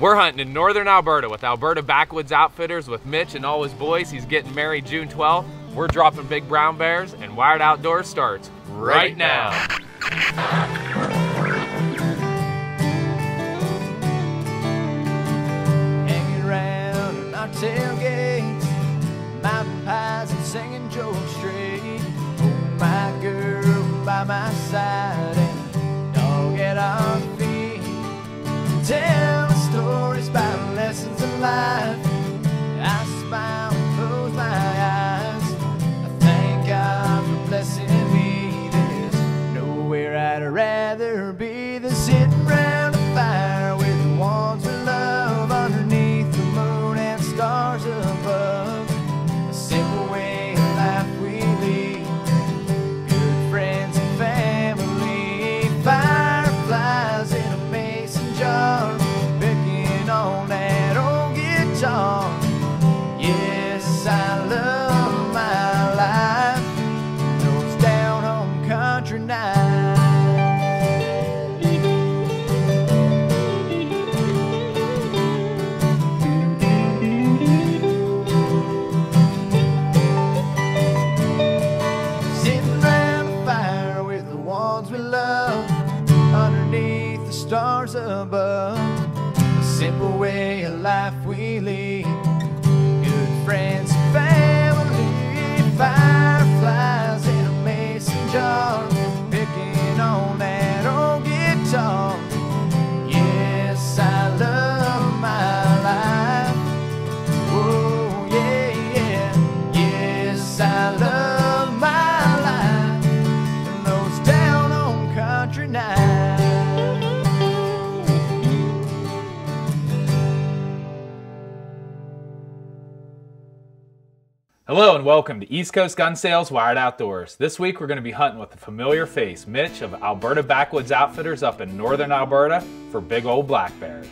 We're hunting in northern Alberta with Alberta Backwoods Outfitters with Mitch and all his boys. He's getting married June 12th. We're dropping big brown bears, and Wired Outdoors starts right now. Hanging around in our tailgates, mountain pies and singing George Strait. Oh, my girl by my side and a dog at our feet. Tell stories about lessons in life. I smile and close my eyes. I thank God for blessing me. There's nowhere I'd rather be than sitting around a fire with the ones we love underneath the moon and stars above. A simple way of life we lead. Good friends and family. Fireflies in a mason jar. Picking on that old guitar. Yes, I love my life. Those down home country nights. Sitting around a fire with the ones we love underneath the stars above. A simple way of life we lead. Good friends and family. Fireflies in a mason jar. Picking on that old guitar. Yes, I love my life. Oh, yeah, yeah. Yes, I love my life. And those down on country nights. Hello and welcome to East Coast Gun Sales Wired Outdoors. This week we're going to be hunting with a familiar face, Mitch of Alberta Backwoods Outfitters up in northern Alberta for big old black bears.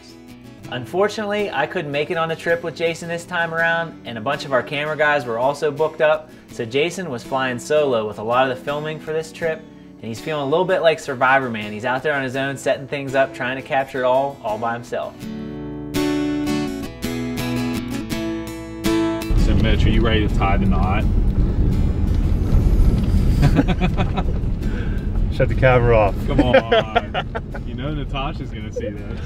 Unfortunately, I couldn't make it on the trip with Jason this time around, and a bunch of our camera guys were also booked up, so Jason was flying solo with a lot of the filming for this trip, and he's feeling a little bit like Survivor Man. He's out there on his own setting things up, trying to capture it all by himself. So Mitch, are you ready to tie the knot? Shut the camera off. Come on. You know Natasha's gonna see this.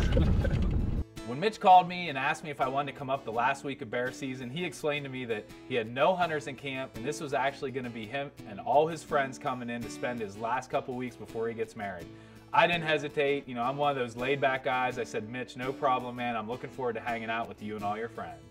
When Mitch called me and asked me if I wanted to come up the last week of bear season, he explained to me that he had no hunters in camp, and this was actually gonna be him and all his friends coming in to spend his last couple weeks before he gets married. I didn't hesitate. You know, I'm one of those laid back guys. I said, Mitch, no problem, man. I'm looking forward to hanging out with you and all your friends.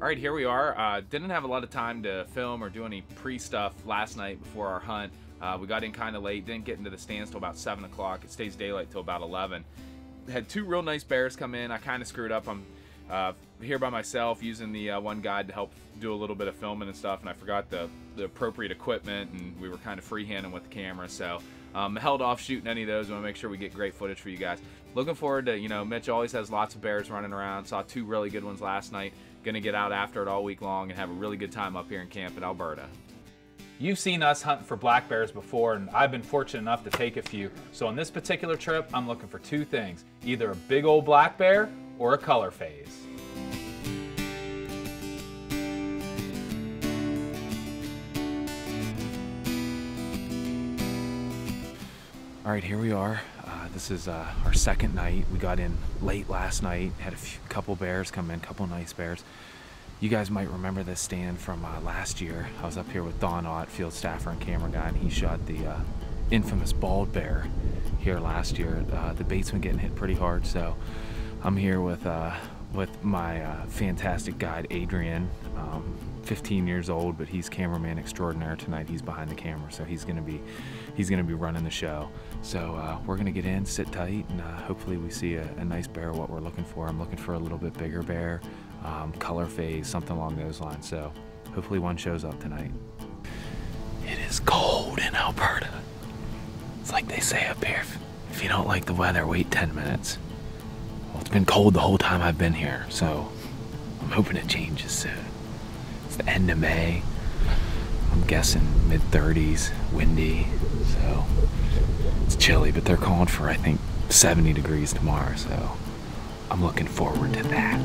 All right, here we are. Didn't have a lot of time to film or do any pre-stuff last night before our hunt. We got in kind of late, didn't get into the stands till about 7 o'clock. It stays daylight till about 11. Had two real nice bears come in. I kind of screwed up. I'm here by myself using the one guide to help do a little bit of filming and stuff, and I forgot the appropriate equipment, and we were kind of freehanding with the camera, so held off shooting any of those. We want to make sure we get great footage for you guys. Looking forward to, you know, Mitch always has lots of bears running around. Saw two really good ones last night. Gonna get out after it all week long and have a really good time up here in camp in Alberta. You've seen us hunt for black bears before, and I've been fortunate enough to take a few. So on this particular trip, I'm looking for two things, either a big old black bear or a color phase. All right, here we are. This is our second night. We got in late last night, had a couple bears come in, couple nice bears. You guys might remember this stand from last year. I was up here with Don Ott, field staffer and camera guy, and he shot the infamous bald bear here last year. The bait's been getting hit pretty hard, so I'm here with my fantastic guide, Adrian. 15 years old, but he's cameraman extraordinaire tonight. He's behind the camera, so he's gonna be running the show. So we're gonna get in, sit tight, and hopefully we see a nice bear, what we're looking for. I'm looking for a little bit bigger bear, color phase, something along those lines. So hopefully one shows up tonight. It is cold in Alberta. It's like they say up here, if you don't like the weather, wait 10 minutes. Well, it's been cold the whole time I've been here, so I'm hoping it changes soon. It's the end of May. I'm guessing mid-30s, windy, so it's chilly, but they're calling for, I think, 70 degrees tomorrow, so I'm looking forward to that.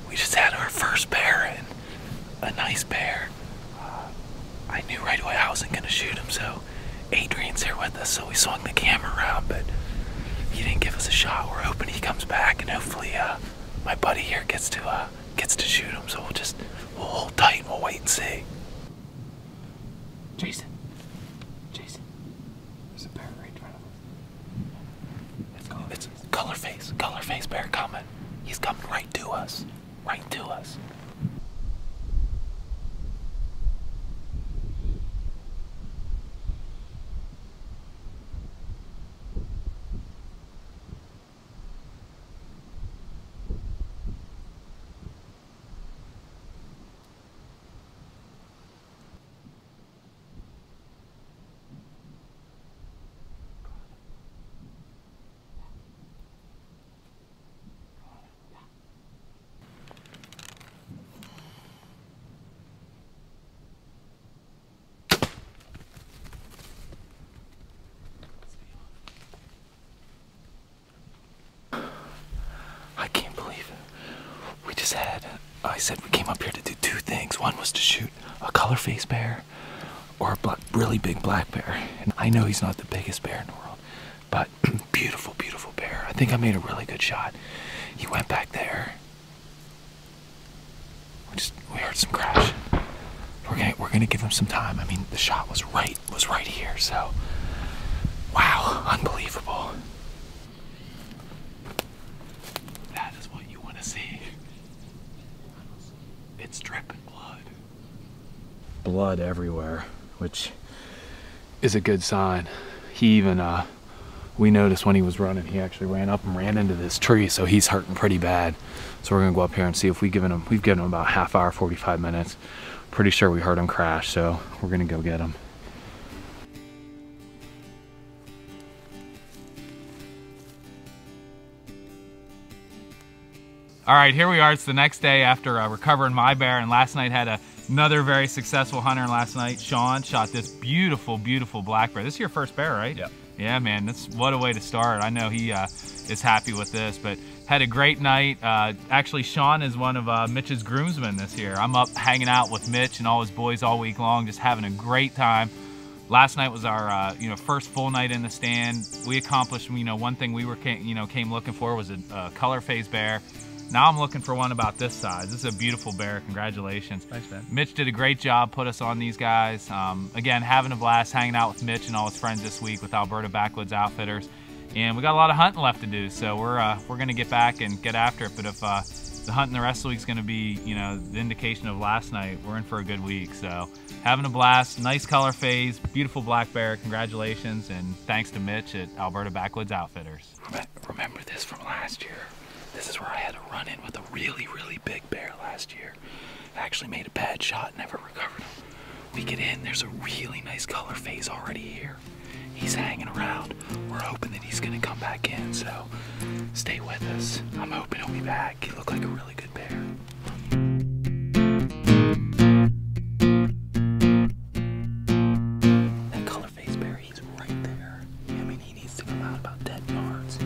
We just had our first bear in, a nice bear. I knew right away I wasn't gonna shoot him, so Adrian's here with us, so we swung the camera around, but he didn't give us a shot. We're hoping he comes back, and hopefully my buddy here gets to shoot him, so we'll hold tight and we'll wait and see. Jason, there's a bear right in front of us. It's color face bear coming. He's coming right to us. I can't believe it. I said we came up here to do two things. One was to shoot a color face bear or a really big black bear. And I know he's not the biggest bear in the world, but beautiful, beautiful bear. I think I made a really good shot. He went back there. We heard some crash. We're gonna give him some time. I mean, the shot was right here, so wow, unbelievable. That is what you want to see. It's dripping blood. Blood everywhere, which is a good sign. He even, we noticed when he was running, he actually ran up and ran into this tree, so he's hurting pretty bad. So we're gonna go up here and see if we've given him about a half hour, 45 minutes. Pretty sure we heard him crash, so we're gonna go get him. All right, here we are. It's the next day after recovering my bear, and last night had another very successful hunter. And last night, Sean shot this beautiful, beautiful black bear. This is your first bear, right? Yep. Yeah, man, what a way to start. I know he is happy with this, but had a great night. Actually, Sean is one of Mitch's groomsmen this year. I'm up hanging out with Mitch and all his boys all week long, just having a great time. Last night was our first full night in the stand. We accomplished one thing we came looking for was a color phase bear. Now I'm looking for one about this size. This is a beautiful bear. Congratulations. Thanks, man. Mitch did a great job, put us on these guys. Again, having a blast hanging out with Mitch and all his friends this week with Alberta Backwoods Outfitters. And we got a lot of hunting left to do, so we're going to get back and get after it. But if the hunting the rest of the week's going to be, the indication of last night, we're in for a good week. So having a blast, nice color phase, beautiful black bear. Congratulations, and thanks to Mitch at Alberta Backwoods Outfitters. Remember this from last year? This is where I had a run-in with a really, really big bear last year. I actually made a bad shot, never recovered him. We get in, there's a really nice color phase already here. He's hanging around. We're hoping that he's gonna come back in, so stay with us. I'm hoping he'll be back. He looked like a really good bear. That color phase bear, he's right there. I mean, he needs to come out about 10 yards.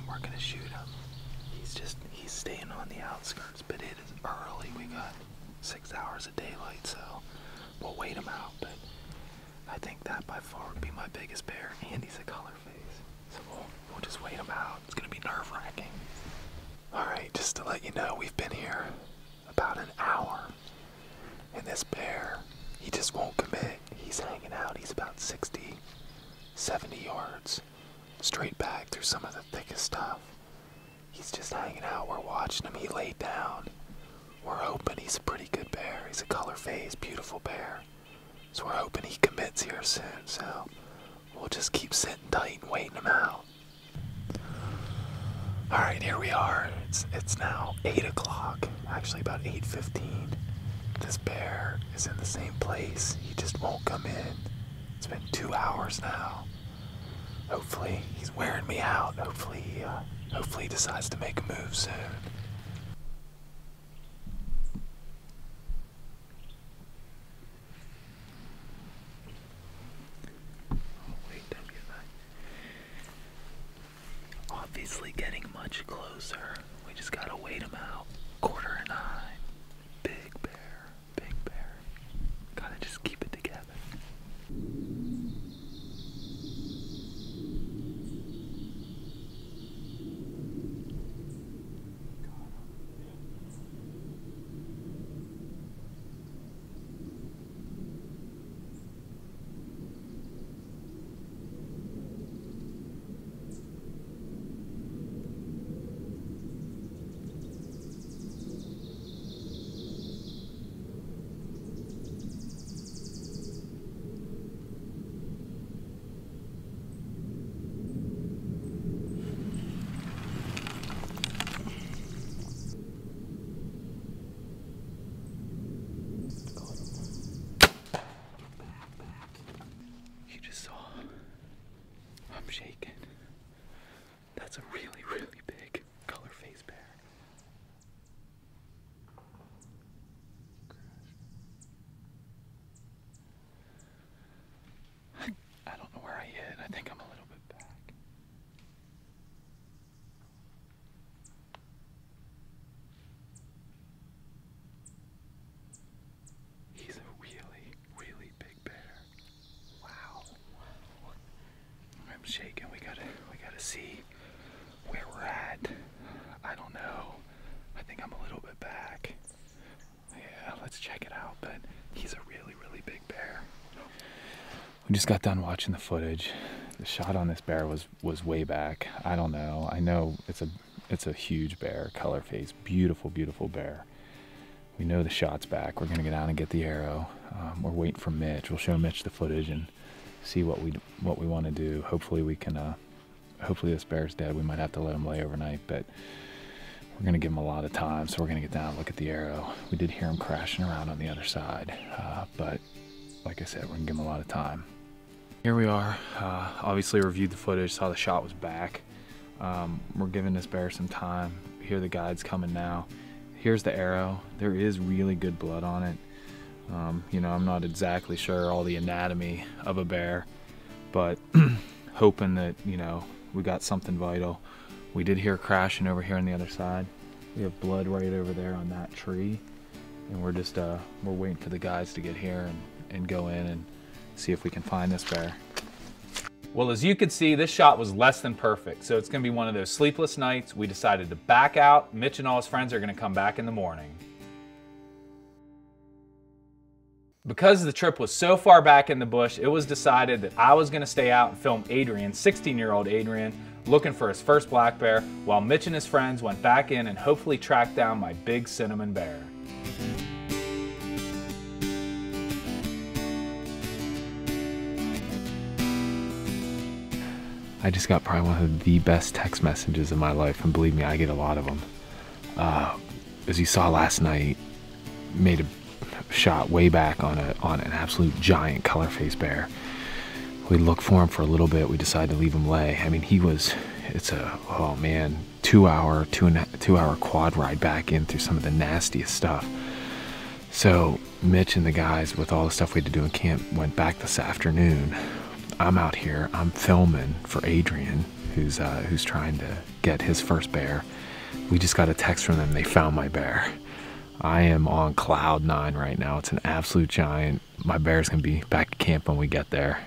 We're gonna shoot him. He's staying on the outskirts, but it is early. We got 6 hours of daylight, so we'll wait him out. But I think that by far would be my biggest bear, and he's a color phase. So we'll just wait him out. It's gonna be nerve-wracking. All right, just to let you know, we've been here about an hour. And this bear, he just won't commit. He's hanging out. He's about 60, 70 yards straight back through some of the thickest stuff. He's just hanging out. We're watching him. He laid down. We're hoping he's a pretty good bear. He's a color-phased, beautiful bear. So we're hoping he commits here soon. So we'll just keep sitting tight and waiting him out. Alright, here we are. It's now 8 o'clock. Actually about 8:15. This bear is in the same place. He just won't come in. It's been 2 hours now. Hopefully he's wearing me out. Hopefully he decides to make a move soon. Obviously getting much closer. We just gotta wait him out. 8:45. Big bear, big bear. Gotta just keep it together. Shaking. That's a really, really big color-phased bear. I don't know where I hit. I think I'm a little bit back. He's a really, really big bear. Wow. I'm shaking. We gotta see where we're at. I don't know. I think I'm a little bit back. Yeah, let's check it out. But he's a really, really big bear. We just got done watching the footage. The shot on this bear was way back. I don't know. I know it's a huge bear, color phase, beautiful, beautiful bear. We know the shot's back. We're gonna go down and get the arrow. We're waiting for Mitch. We'll show Mitch the footage and see what we want to do. Hopefully we can. Hopefully this bear's dead. We might have to let him lay overnight, but we're gonna give him a lot of time. So we're gonna get down and look at the arrow. We did hear him crashing around on the other side, but like I said, we're gonna give him a lot of time. Here we are. Obviously reviewed the footage, saw the shot was back. We're giving this bear some time. Here the guide's coming now. Here's the arrow. There is really good blood on it. You know, I'm not exactly sure all the anatomy of a bear, but hoping that, you know, we got something vital. We did hear crashing over here on the other side. We have blood right over there on that tree, and we're just we're waiting for the guys to get here and go in and see if we can find this bear. Well, as you can see, this shot was less than perfect, so it's gonna be one of those sleepless nights. We decided to back out. Mitch and all his friends are gonna come back in the morning. Because the trip was so far back in the bush, it was decided that I was gonna stay out and film Adrian, 16-year-old Adrian, looking for his first black bear, while Mitch and his friends went back in and hopefully tracked down my big cinnamon bear. I just got probably one of the best text messages of my life, and believe me, I get a lot of them. As you saw last night, made a shot way back on an absolute giant color-phased bear. We looked for him for a little bit. We decided to leave him lay. I mean, it's a, oh man, 2 hour quad ride back in through some of the nastiest stuff. So Mitch and the guys, with all the stuff we had to do in camp, went back this afternoon. I'm out here, I'm filming for Adrian, who's trying to get his first bear. We just got a text from them, they found my bear. I am on cloud 9 right now. It's an absolute giant. My bear's gonna be back at camp when we get there.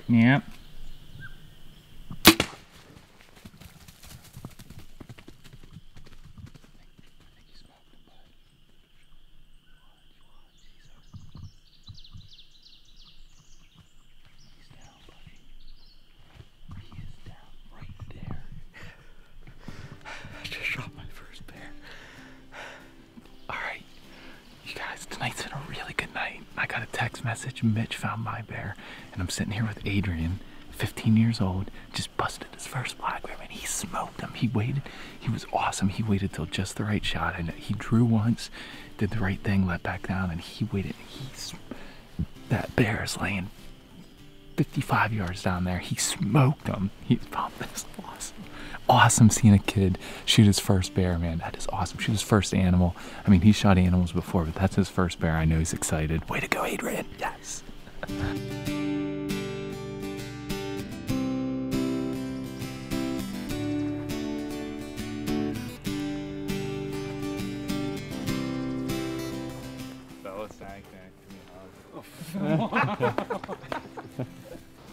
Yep. Tonight's been a really good night. I got a text message. Mitch found my bear, and I'm sitting here with Adrian, 15 years old, just busted his first black bear, man. He smoked him. He waited. He was awesome. He waited till just the right shot. And he drew once, did the right thing, let back down, and he waited. That bear is laying 55 yards down there. He smoked him. He found this awesome. Awesome seeing a kid shoot his first bear, man. That is awesome. Shoot his first animal. I mean, he's shot animals before, but that's his first bear. I know he's excited. Way to go, Adrian. Yes.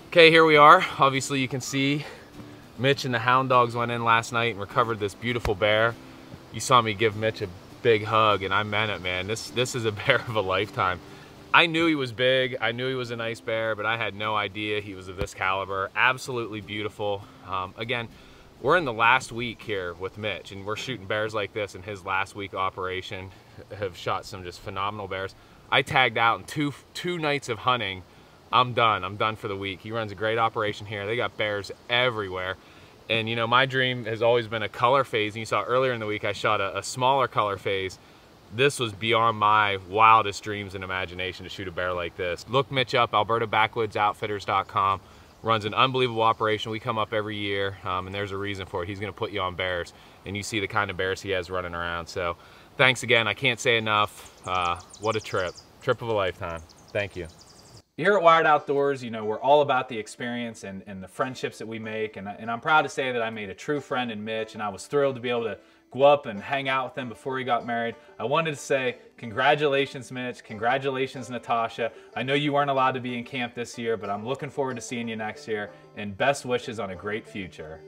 Okay, here we are. Obviously, you can see Mitch and the hound dogs went in last night and recovered this beautiful bear. You saw me give Mitch a big hug, and I meant it, man. This is a bear of a lifetime. I knew he was big. I knew he was a nice bear, but I had no idea he was of this caliber. Absolutely beautiful. Again, we're in the last week here with Mitch, and we're shooting bears like this in his last week operation. Have shot some just phenomenal bears. I tagged out in two nights of hunting. I'm done for the week. He runs a great operation here. They got bears everywhere. And you know, my dream has always been a color phase. And you saw earlier in the week, I shot a smaller color phase. This was beyond my wildest dreams and imagination to shoot a bear like this. Look Mitch up, AlbertaBackwoodsOutfitters.com. Runs an unbelievable operation. We come up every year, and there's a reason for it. He's gonna put you on bears, and you see the kind of bears he has running around. So thanks again, I can't say enough. What a trip of a lifetime. Thank you. Here at Wired Outdoors, you know, we're all about the experience and the friendships that we make. And I'm proud to say that I made a true friend in Mitch, and I was thrilled to be able to go up and hang out with him before he got married. I wanted to say congratulations, Mitch. Congratulations, Natasha. I know you weren't allowed to be in camp this year, but I'm looking forward to seeing you next year. And best wishes on a great future.